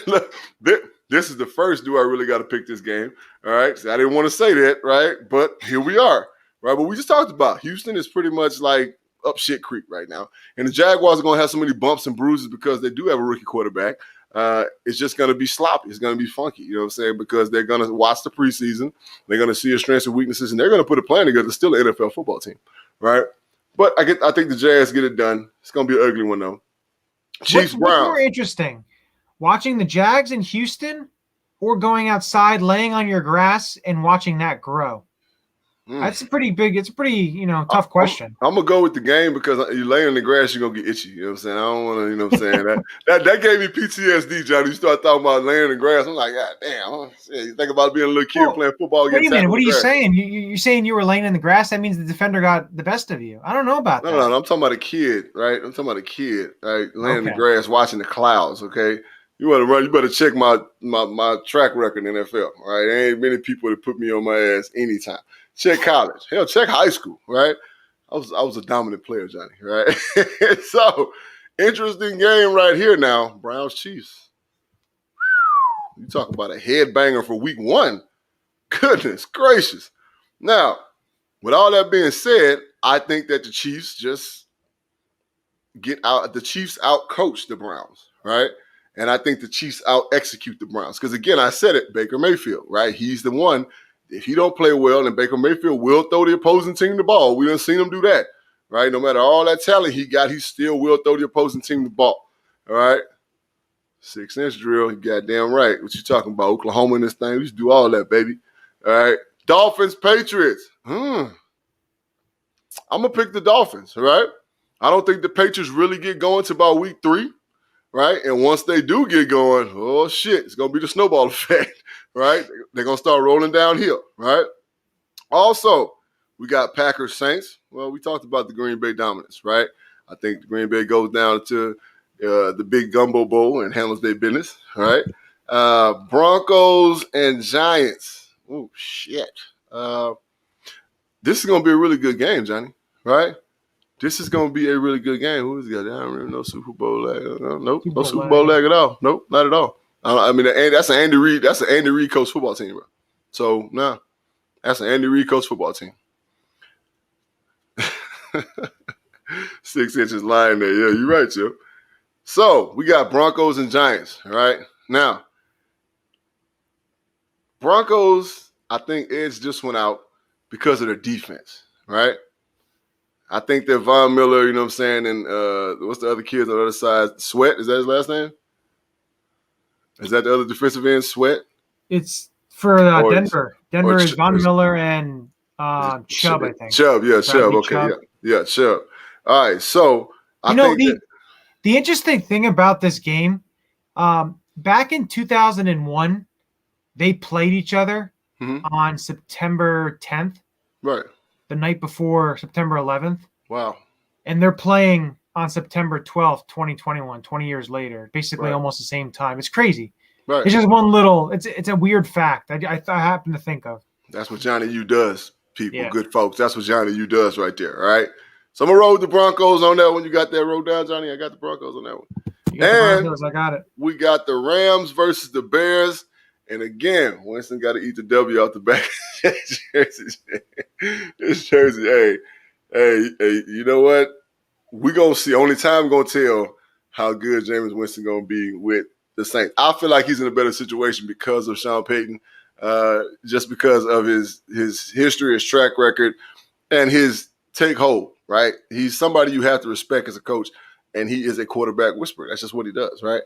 Look, this is the first do I really got to pick this game, all right? So I didn't want to say that, right? But here we are, right? But we just talked about Houston is pretty much like up shit creek right now. And the Jaguars are going to have so many bumps and bruises because they do have a rookie quarterback. It's just going to be sloppy. It's going to be funky, you know what I'm saying? Because they're going to watch the preseason. They're going to see your strengths and weaknesses, and they're going to put a plan together. It's still an NFL football team, right? But I think the Jazz get it done. It's going to be an ugly one, though. Chiefs, Browns. What's more interesting, watching the Jags in Houston or going outside, laying on your grass and watching that grow? That's a pretty big, it's a pretty, tough question. I'm going to go with the game because you lay in the grass, you're going to get itchy. You know what I'm saying? I don't want to, you know what I'm saying? that gave me PTSD, Johnny. You start talking about laying in the grass. I'm like, God damn. You think about being a little kid playing football. Wait a minute. What are you saying? You're saying you were laying in the grass? That means the defender got the best of you. I don't know about that. No. I'm talking about a kid, right? I'm talking about a kid, right? Laying in the grass, watching the clouds, okay? You want to run, you better check my track record in the NFL, right? There ain't many people that put me on my ass anytime. Check college. Hell, check high school, right? I was a dominant player, Johnny, right? So, interesting game right here now. Browns Chiefs. You talk about a headbanger for week 1. Goodness gracious. Now, with all that being said, I think that the Chiefs just out-coach the Browns, right? And I think the Chiefs out-execute the Browns. Because, again, I said it, Baker Mayfield, right? He's the one. If he don't play well, then Baker Mayfield will throw the opposing team the ball. We done seen him do that, right? No matter all that talent he got, he still will throw the opposing team the ball, all right? 6-inch drill, you goddamn right. What you talking about? Oklahoma in this thing, we just do all that, baby, all right? Dolphins, Patriots. I'm going to pick the Dolphins, right? I don't think the Patriots really get going to about week 3, right? And once they do get going, oh, shit, it's going to be the snowball effect, right? They're going to start rolling downhill, right? Also, we got Packers, Saints. Well, we talked about the Green Bay dominance, right? I think the Green Bay goes down to the big gumbo bowl and handles their business, right? Broncos and Giants. Oh, shit. This is going to be a really good game, Johnny, right? This is going to be a really good game. Who's got that? I don't remember no Super Bowl lag. Nope, no Super Bowl lag at all. Nope, not at all. I mean, that's an Andy Reid. That's an Andy Reid coach football team, bro. So, nah, that's an Andy Reid coach football team. 6 inches lying there. Yeah, you're right, Joe. So, we got Broncos and Giants, right? Now, Broncos, I think edge just went out because of their defense, right? I think that Von Miller, you know what I'm saying, and what's the other kids on the other side? Sweat, is that his last name? Is that the other defensive end, Sweat? It's for Denver. Denver is Von Miller and Chubb, I think. Chubb, yeah, Chubb. Okay, Chubb. Yeah, Chubb. All right, so I think the interesting thing about this game, back in 2001, they played each other on September 10th. Right. The night before September 11th. Wow. And they're playing on September 12th, 2021, 20 years later, basically almost the same time. It's crazy. Right. It's just one little, it's a weird fact I happen to think of. That's what Johnny U does, people, good folks. That's what Johnny U does right there, all right? So I'm going to roll with the Broncos on that one. You got that roll down, Johnny? I got the Broncos on that one. You got the Broncos, I got it. We got the Rams versus the Bears. And again, Winston got to eat the W out the back. This jersey, hey, you know what? We're going to see. Only time we're going to tell how good Jameis Winston going to be with the Saints. I feel like he's in a better situation because of Sean Payton, just because of his history, his track record, and his take hold, right? He's somebody you have to respect as a coach, and he is a quarterback whisperer. That's just what he does, right?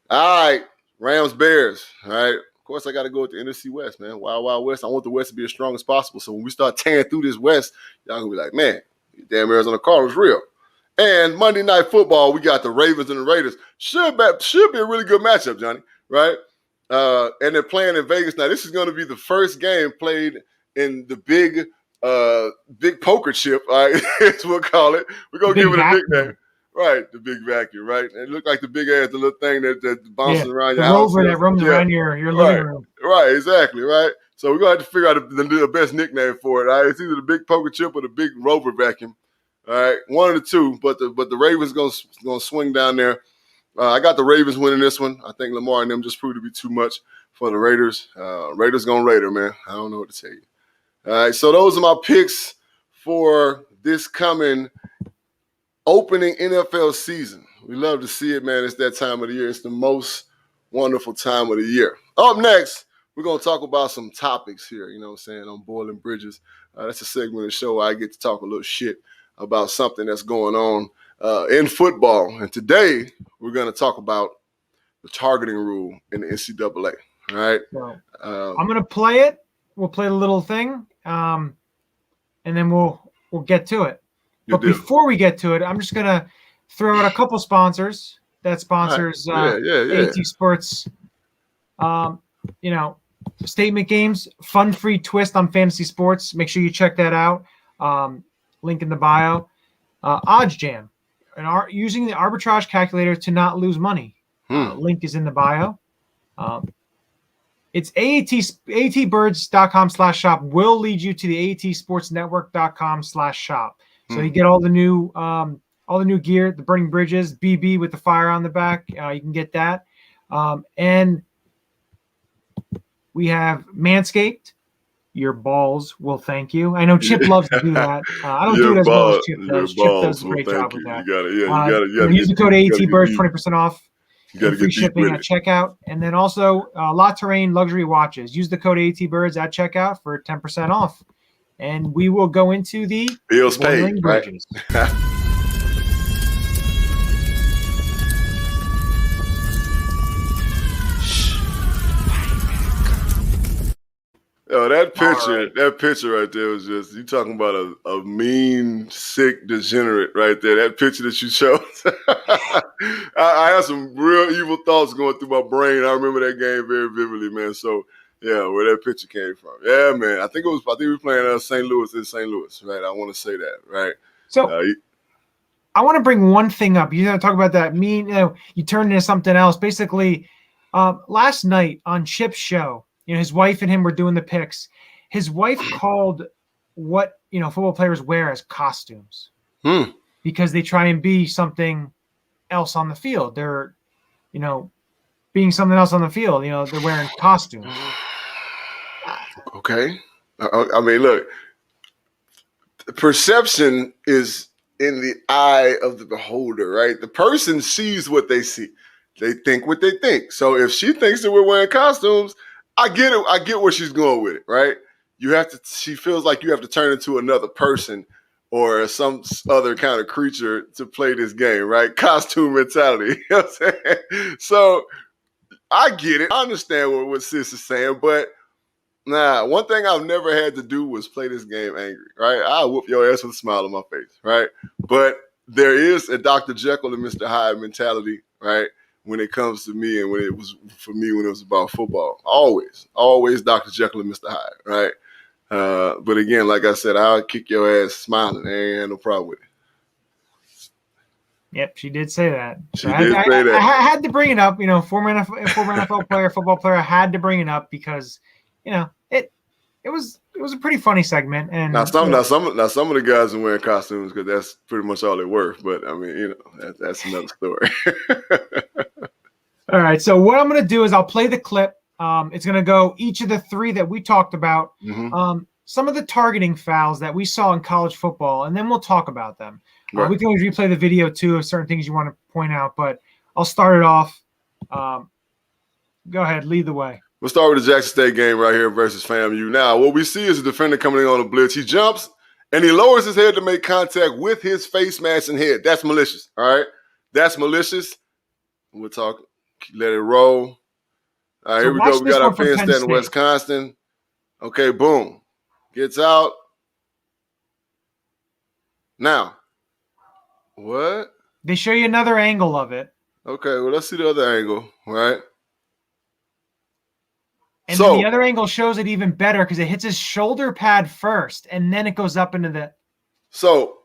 All right, Rams, Bears, all right? Of course, I got to go with the NFC West, man. Wild, Wild West. I want the West to be as strong as possible. So when we start tearing through this West, y'all going to be like, man, damn Arizona Cardinals real. And Monday Night Football, we got the Ravens and the Raiders. Should be a really good matchup, Johnny, right? And they're playing in Vegas. Now, this is going to be the first game played in the big poker chip, all right? That's what we'll call it. We're going to give it a nickname. Right, the big vacuum, right? And it looked like the big ass, the little thing that bounces around your house. Rover that roams around your living room. Right, exactly, right? So we're going to have to figure out the best nickname for it, all right? It's either the big poker chip or the big rover vacuum, all right? One of the two, but the Ravens going to swing down there. I got the Ravens winning this one. I think Lamar and them just proved to be too much for the Raiders. Raiders going to Raider, man. I don't know what to tell you. All right, so those are my picks for this coming opening NFL season. We love to see it, man. It's that time of the year. It's the most wonderful time of the year. Up next, we're going to talk about some topics here, you know what I'm saying, on Boiling Bridges. That's a segment of the show where I get to talk a little shit about something that's going on in football. And today, we're going to talk about the targeting rule in the NCAA. All right? So, I'm going to play it. We'll play the little thing, and then we'll get to it. But before we get to it, I'm just going to throw out a couple sponsors that sponsors AT Sports, statement games, fun-free twist on fantasy sports. Make sure you check that out. Link in the bio. Odds Jam, using the Arbitrage Calculator to not lose money. Link is in the bio. It's AATbirds.com/shop will lead you to the AATsportsnetwork.com/shop. So you get all the new gear, the burning bridges, BB with the fire on the back. You can get that. And we have Manscaped. Your balls will thank you. I know Chip loves to do that. I don't do it as well as Chip does. Chip does a great job with that. You got to use the code AATBirds, 20% off. Free shipping at checkout. And then also La Terrain luxury watches. Use the code AATBirds at checkout for 10% off. And we will go into the bills paid, right? Oh, that picture right there was just, you talking about a mean, sick degenerate right there. That picture that you showed. I had some real evil thoughts going through my brain. I remember that game very vividly, man. So, yeah, where that picture came from. Yeah, man. I think we were playing St. Louis in St. Louis, right? I want to say that, right? So, I want to bring one thing up. You talk about that mean, you turn into something else. Basically, last night on Chip's show, his wife and him were doing the picks. His wife called what football players wear as costumes because they try and be something else on the field. They're, being something else on the field. They're wearing costumes. Okay, I mean, look, perception is in the eye of the beholder, right? The person sees what they see. They think what they think. So if she thinks that we're wearing costumes, I get it. I get where she's going with it, right? She feels like you have to turn into another person or some other kind of creature to play this game, right? Costume mentality. You know what I'm saying? So I get it. I understand what Sis is saying, but one thing I've never had to do was play this game angry, right? I'll whoop your ass with a smile on my face, right? But there is a Dr. Jekyll and Mr. Hyde mentality, right? When it comes to me and when it was about football. Always Dr. Jekyll and Mr. Hyde, right? But again, like I said, I'll kick your ass smiling. I ain't had no problem with it. Yep, she did say that. I had to bring it up. Former NFL player, football player. I had to bring it up because, it was a pretty funny segment. And now some of the guys are wearing costumes because that's pretty much all they're worth. But I mean, that's another story. All right. So what I'm going to do is I'll play the clip. It's going to go each of the three that we talked about. Mm-hmm. Some of the targeting fouls that we saw in college football, and then we'll talk about them. Right. We can always replay the video too of certain things you want to point out, but I'll start it off. Go ahead, lead the way. We'll start with the Jackson State game right here versus FAMU. Now, what we see is a defender coming in on a blitz. He jumps, and he lowers his head to make contact with his face mask and head. That's malicious, all right? That's malicious. We'll talk. Let it roll. All right, here we go. We got our Penn State and Wisconsin. Okay, boom. Gets out. Now, what? They show you another angle of it. Okay, well, let's see the other angle, right? And then the other angle shows it even better because it hits his shoulder pad first, and then it goes up into the. So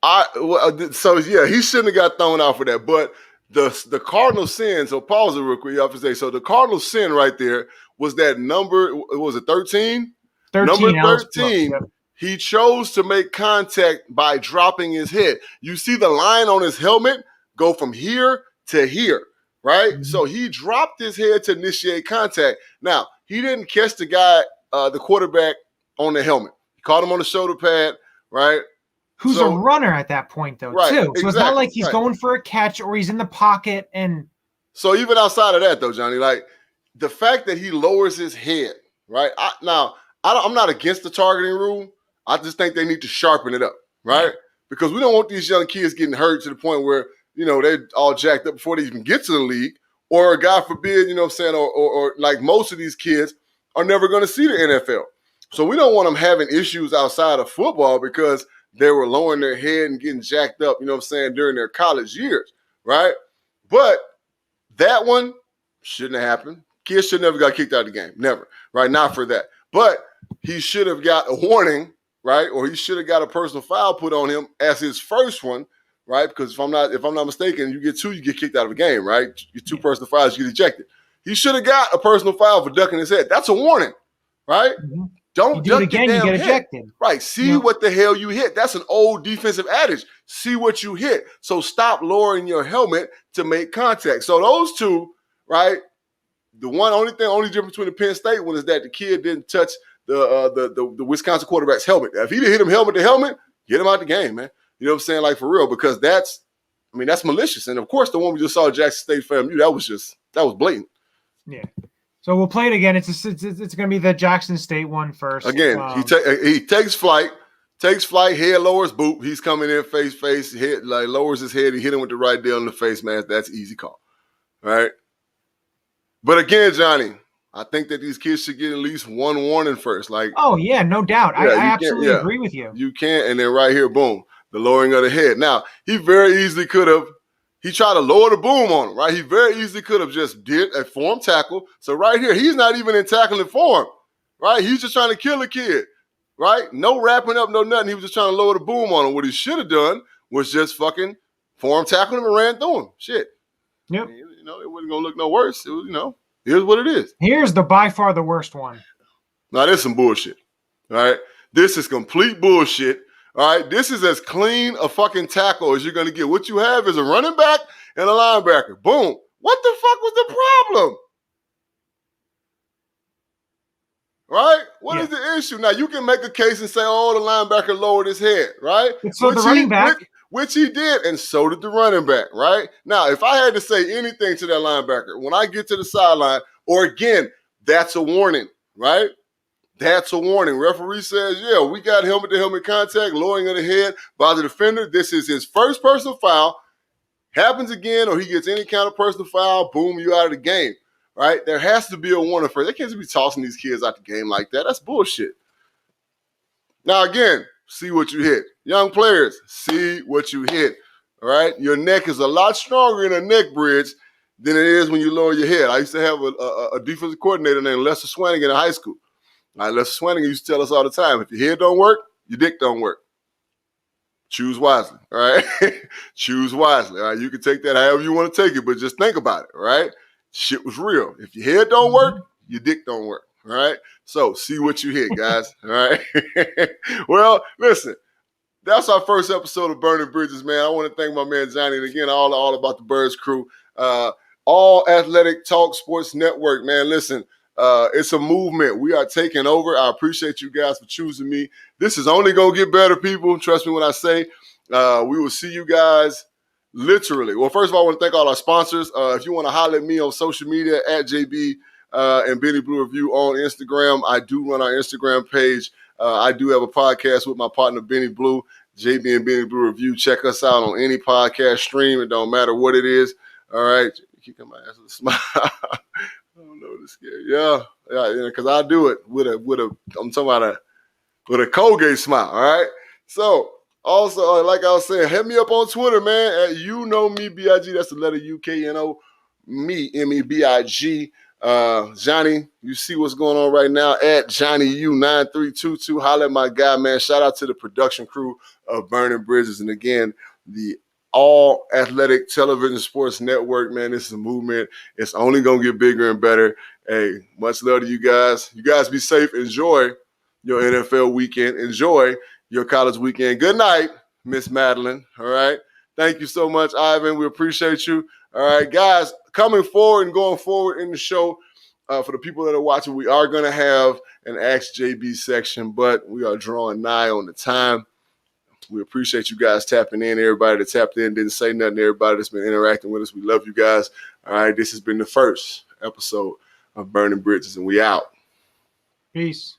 he shouldn't have got thrown out for that. But the cardinal sin. So pause it real quick. You have to say. So the cardinal sin right there was that number. Was it 13? 13. Number 13. Yep. He chose to make contact by dropping his head. You see the line on his helmet go from here to here. Right? Mm-hmm. So he dropped his head to initiate contact. Now, he didn't catch the guy, the quarterback, on the helmet. He caught him on the shoulder pad, right? Who's a runner at that point, though, right, too. So exactly, it's not like he's going for a catch or he's in the pocket. And so even outside of that, though, Johnny, like the fact that he lowers his head, right? I'm not against the targeting rule. I just think they need to sharpen it up, right? Because we don't want these young kids getting hurt to the point where they're all jacked up before they even get to the league. Or, God forbid, or like most of these kids are never going to see the NFL. So we don't want them having issues outside of football because they were lowering their head and getting jacked up, during their college years, right? But that one shouldn't have happened. Kids should never got kicked out of the game. Never, right? Not for that. But he should have got a warning, right? Or he should have got a personal foul put on him as his first one. Right, because if I'm not mistaken, you get two, you get kicked out of a game. Right, you get two personal fouls, you get ejected. He should have got a personal foul for ducking his head. That's a warning, right? Mm-hmm. Don't do it again. You get ejected. Right. See what the hell you hit. That's an old defensive adage. See what you hit. So stop lowering your helmet to make contact. So those two, right? The only difference between the Penn State one is that the kid didn't touch the Wisconsin quarterback's helmet. If he'd hit him helmet to helmet, get him out the game, man. You know what I'm saying? Like, for real, because that's malicious. And, of course, the one we just saw at Jackson State FAMU, that was blatant. Yeah. So we'll play it again. It's going to be the Jackson State one first. Again, he takes flight, head lowers, boop. He's coming in face, head, like, lowers his head. He hit him with the right deal in the face mask. That's easy call, right? But, again, Johnny, I think that these kids should get at least one warning first. Like, oh yeah, no doubt. I absolutely agree with you. You can't, and then right here, boom, the lowering of the head. Now, he very easily could have. He tried to lower the boom on him, right? He very easily could have just did a form tackle. So right here, he's not even in tackling form, right? He's just trying to kill a kid, right? No wrapping up, no nothing. He was just trying to lower the boom on him. What he should have done was just fucking form tackle him and ran through him. Shit. Yep. I mean, it wasn't going to look no worse. It was, here's what it is. Here's by far the worst one. Now, this is some bullshit, all right? This is complete bullshit. All right, this is as clean a fucking tackle as you're going to get. What you have is a running back and a linebacker. Boom. What the fuck was the problem? Right? What is the issue? Now, you can make a case and say, oh, the linebacker lowered his head, right? So the running back. Which he did, and so did the running back, right? Now, if I had to say anything to that linebacker, when I get to the sideline, or again, that's a warning, right? That's a warning. Referee says, yeah, we got helmet-to-helmet contact, lowering of the head by the defender. This is his first personal foul. Happens again, or he gets any kind of personal foul, boom, you out of the game, right? There has to be a warning first. They can't just be tossing these kids out the game like that. That's bullshit. Now, again, see what you hit. Young players, see what you hit, all right? Your neck is a lot stronger in a neck bridge than it is when you lower your head. I used to have a defensive coordinator named Lester Swanning in high school. Lester Swanning used to tell us all the time, if your head don't work, your dick don't work. Choose wisely, all right? Choose wisely, all right? You can take that however you want to take it, but just think about it, all right? Shit was real. If your head don't work, your dick don't work, all right? So see what you hit, guys, all right? Well, listen, that's our first episode of Burning Bridges, man. I want to thank my man Johnny, and again, all about the Birds crew. All Athletic Talk Sports Network, man. Listen, it's a movement. We are taking over. I appreciate you guys for choosing me. This is only going to get better, people. Trust me when I say we will see you guys literally. Well, first of all, I want to thank all our sponsors. If you want to holler at me on social media, at JB and Benny Blue Review on Instagram, I do run our Instagram page. I do have a podcast with my partner, Benny Blue, JB and Benny Blue Review. Check us out on any podcast stream. It don't matter what it is. All right. Keep my ass with a smile. I don't know this guy. Yeah, because I do it with I'm talking about with a Colgate smile. All right. So also, like I was saying, hit me up on Twitter, man. At you know me, BIG. That's the letter UKNO, me, MEBIG. Johnny, you see what's going on right now at Johnny U9322. Holla at my guy, man. Shout out to the production crew of Burning Bridges, and again, the All Athletic Television Sports Network, man. This is a movement. It's only gonna get bigger and better. Hey, much love to you guys. You guys be safe. Enjoy your NFL weekend. Enjoy your college weekend. Good night, Miss Madeline. All right. Thank you so much, Ivan. We appreciate you. All right, guys, coming forward and going forward in the show, for the people that are watching, we are going to have an Ask JB section, but we are drawing nigh on the time. We appreciate you guys tapping in. Everybody that tapped in, didn't say nothing. Everybody that's been interacting with us, we love you guys. All right, this has been the first episode of Burning Bridges, and we out. Peace.